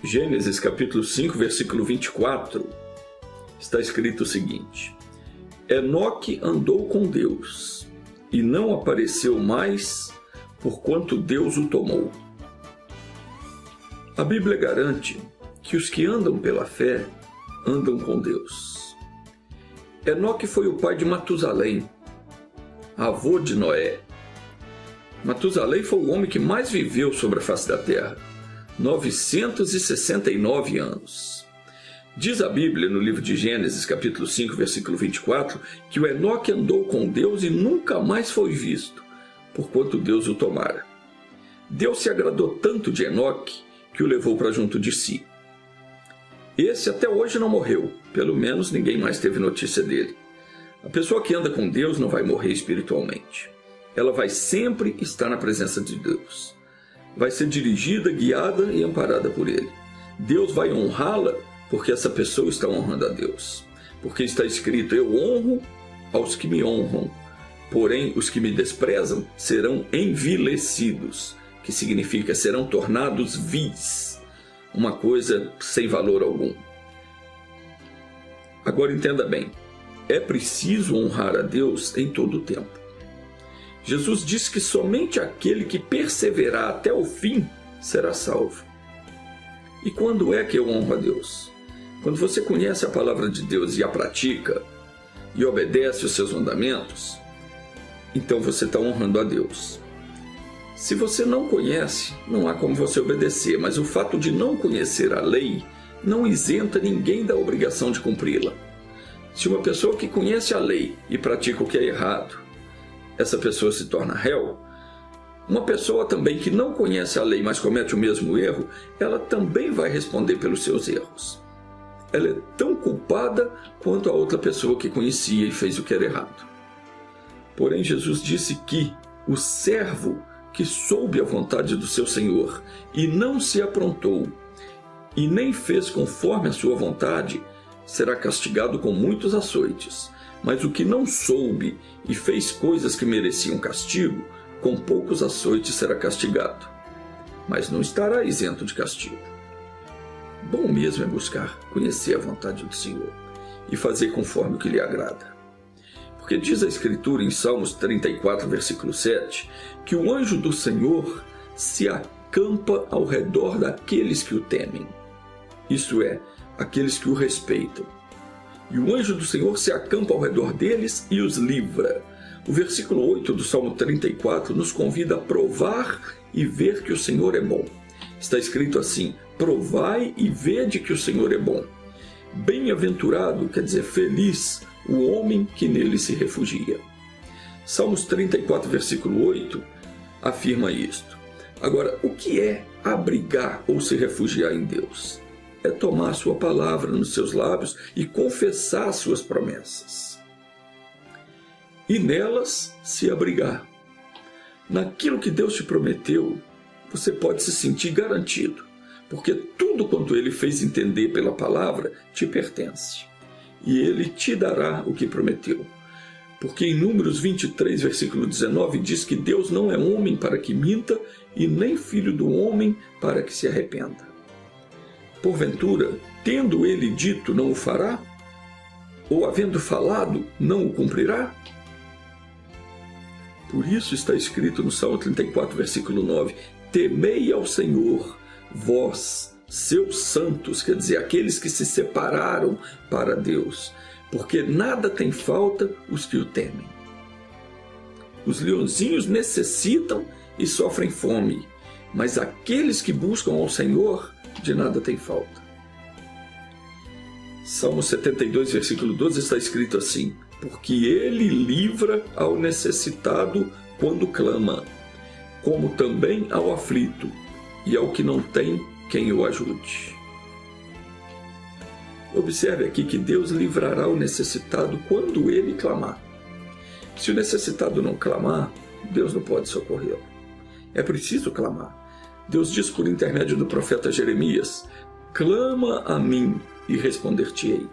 Gênesis capítulo 5, versículo 24, está escrito o seguinte: Enoque andou com Deus, e não apareceu mais, porquanto Deus o tomou. A Bíblia garante que os que andam pela fé andam com Deus. Enoque foi o pai de Matusalém, avô de Noé. Matusalém foi o homem que mais viveu sobre a face da terra, 969 anos. Diz a Bíblia no livro de Gênesis, capítulo 5, versículo 24, que o Enoque andou com Deus e nunca mais foi visto, porquanto Deus o tomara. Deus se agradou tanto de Enoque que o levou para junto de si. Esse até hoje não morreu, pelo menos ninguém mais teve notícia dele. A pessoa que anda com Deus não vai morrer espiritualmente. Ela vai sempre estar na presença de Deus. Vai ser dirigida, guiada e amparada por Ele. Deus vai honrá-la porque essa pessoa está honrando a Deus. Porque está escrito: eu honro aos que me honram, porém os que me desprezam serão envilecidos, que significa serão tornados vis, uma coisa sem valor algum. Agora entenda bem, é preciso honrar a Deus em todo o tempo. Jesus disse que somente aquele que perseverar até o fim será salvo. E quando é que eu honro a Deus? Quando você conhece a palavra de Deus e a pratica, e obedece os seus mandamentos, então você está honrando a Deus. Se você não conhece, não há como você obedecer, mas o fato de não conhecer a lei não isenta ninguém da obrigação de cumpri-la. Se uma pessoa que conhece a lei e pratica o que é errado, essa pessoa se torna réu. Uma pessoa também que não conhece a lei, mas comete o mesmo erro, ela também vai responder pelos seus erros. Ela é tão culpada quanto a outra pessoa que conhecia e fez o que era errado. Porém, Jesus disse que o servo que soube a vontade do seu Senhor e não se aprontou e nem fez conforme a sua vontade, será castigado com muitos açoites. Mas o que não soube e fez coisas que mereciam castigo, com poucos açoites será castigado, mas não estará isento de castigo. Bom mesmo é buscar conhecer a vontade do Senhor e fazer conforme o que lhe agrada. Porque diz a Escritura em Salmos 34, versículo 7, que o anjo do Senhor se acampa ao redor daqueles que o temem, isto é, aqueles que o respeitam. E o anjo do Senhor se acampa ao redor deles e os livra. O versículo 8 do Salmo 34 nos convida a provar e ver que o Senhor é bom. Está escrito assim: provai e vede que o Senhor é bom. Bem-aventurado, quer dizer feliz, o homem que nele se refugia. Salmos 34, versículo 8, afirma isto. Agora, o que é abrigar ou se refugiar em Deus? É tomar a sua palavra nos seus lábios e confessar as suas promessas. E nelas se abrigar. Naquilo que Deus te prometeu, você pode se sentir garantido, porque tudo quanto Ele fez entender pela palavra te pertence. E Ele te dará o que prometeu. Porque em Números 23, versículo 19, diz que Deus não é homem para que minta, e nem filho do homem para que se arrependa. Porventura, tendo ele dito, não o fará? Ou havendo falado, não o cumprirá? Por isso está escrito no Salmo 34, versículo 9, temei ao Senhor, vós, seus santos, quer dizer, aqueles que se separaram para Deus, porque nada tem falta os que o temem. Os leãozinhos necessitam e sofrem fome, mas aqueles que buscam ao Senhor, de nada tem falta. Salmo 72, versículo 12 está escrito assim: porque Ele livra ao necessitado quando clama, como também ao aflito e ao que não tem quem o ajude. Observe aqui que Deus livrará o necessitado quando ele clamar. Se o necessitado não clamar, Deus não pode socorrê-lo. É preciso clamar. Deus diz por intermédio do profeta Jeremias: clama a mim e responder-te-ei.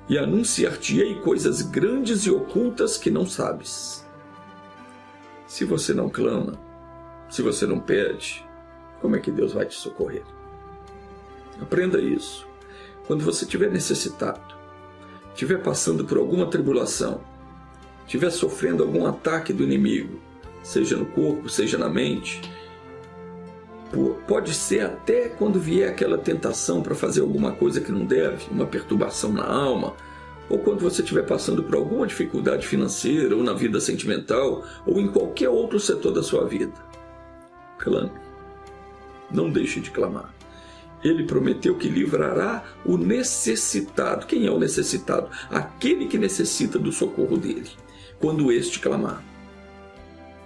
e anunciar-te-ei coisas grandes e ocultas que não sabes. Se você não clama, se você não pede, como é que Deus vai te socorrer? Aprenda isso. Quando você estiver necessitado, estiver passando por alguma tribulação, estiver sofrendo algum ataque do inimigo, seja no corpo, seja na mente, pode ser até quando vier aquela tentação para fazer alguma coisa que não deve, uma perturbação na alma, ou quando você estiver passando por alguma dificuldade financeira, ou na vida sentimental, ou em qualquer outro setor da sua vida. Clame. Não deixe de clamar. Ele prometeu que livrará o necessitado. Quem é o necessitado? Aquele que necessita do socorro dele, quando este clamar.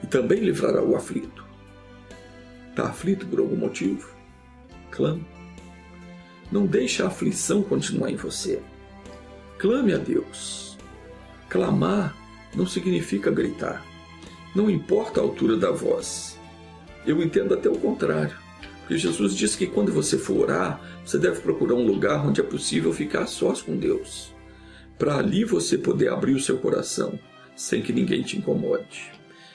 E também livrará o aflito. Está aflito por algum motivo? Clame. Não deixe a aflição continuar em você. Clame a Deus. Clamar não significa gritar. Não importa a altura da voz. Eu entendo até o contrário. Porque Jesus disse que quando você for orar, você deve procurar um lugar onde é possível ficar a sós com Deus. Para ali você poder abrir o seu coração, sem que ninguém te incomode.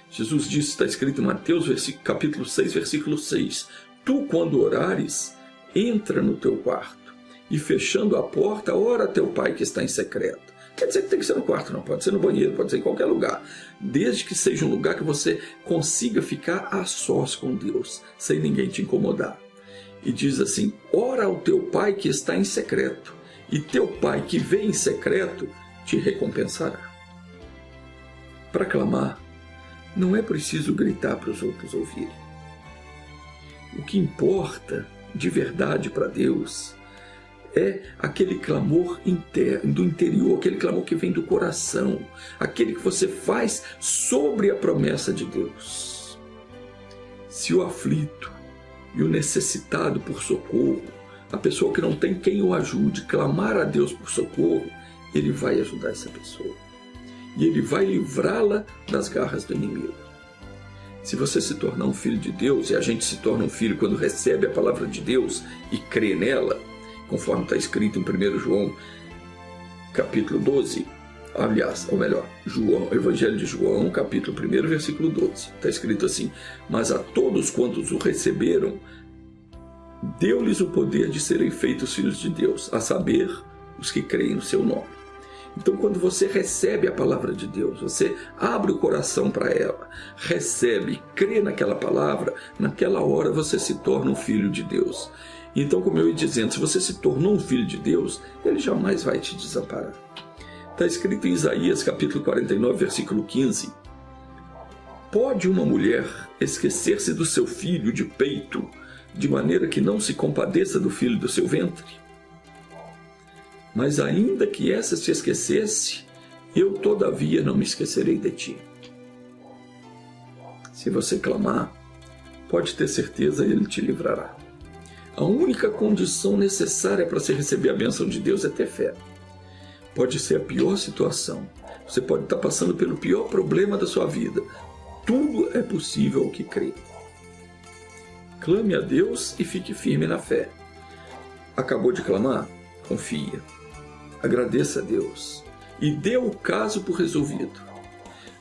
Jesus disse, está escrito em Mateus capítulo 6, versículo 6. Tu, quando orares, entra no teu quarto e fechando a porta, ora a teu pai que está em secreto. Quer dizer que tem que ser no quarto, não. Pode ser no banheiro, pode ser em qualquer lugar. Desde que seja um lugar que você consiga ficar a sós com Deus, sem ninguém te incomodar. E diz assim, ora ao teu pai que está em secreto, e teu pai que vê em secreto te recompensará. Para clamar, não é preciso gritar para os outros ouvirem. O que importa de verdade para Deus é aquele clamor interno, do interior, aquele clamor que vem do coração, aquele que você faz sobre a promessa de Deus. Se o aflito e o necessitado por socorro, a pessoa que não tem quem o ajude, clamar a Deus por socorro, Ele vai ajudar essa pessoa. E Ele vai livrá-la das garras do inimigo. Se você se tornar um filho de Deus, e a gente se torna um filho quando recebe a palavra de Deus e crê nela, conforme está escrito em 1 João, capítulo 12, aliás, ou melhor, Evangelho de João, capítulo 1, versículo 12. Está escrito assim, mas a todos quantos o receberam, deu-lhes o poder de serem feitos filhos de Deus, a saber, os que creem no seu nome. Então, quando você recebe a palavra de Deus, você abre o coração para ela, recebe, crê naquela palavra, naquela hora você se torna um filho de Deus. Então, como eu ia dizendo, se você se tornou um filho de Deus, Ele jamais vai te desamparar. Está escrito em Isaías, capítulo 49, versículo 15. Pode uma mulher esquecer-se do seu filho de peito, de maneira que não se compadeça do filho do seu ventre? Mas ainda que essa se esquecesse, eu todavia não me esquecerei de ti. Se você clamar, pode ter certeza, Ele te livrará. A única condição necessária para se receber a bênção de Deus é ter fé. Pode ser a pior situação. Você pode estar passando pelo pior problema da sua vida. Tudo é possível ao que crê. Clame a Deus e fique firme na fé. Acabou de clamar? Confia. Agradeça a Deus e dê o caso por resolvido.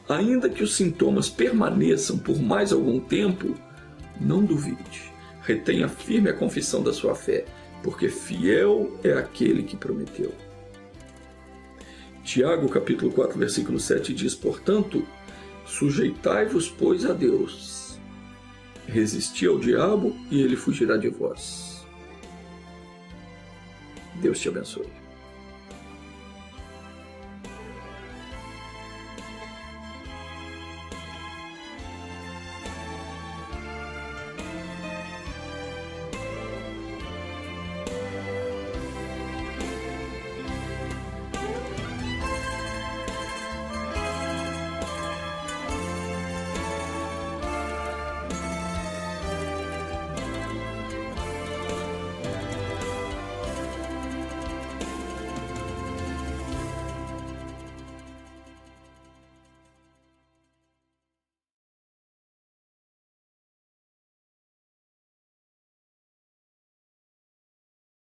Ainda que os sintomas permaneçam por mais algum tempo, não duvide. Retenha firme a confissão da sua fé, porque fiel é aquele que prometeu. Tiago, capítulo 4, versículo 7 diz, portanto, sujeitai-vos, pois, a Deus. Resisti ao diabo e ele fugirá de vós. Deus te abençoe.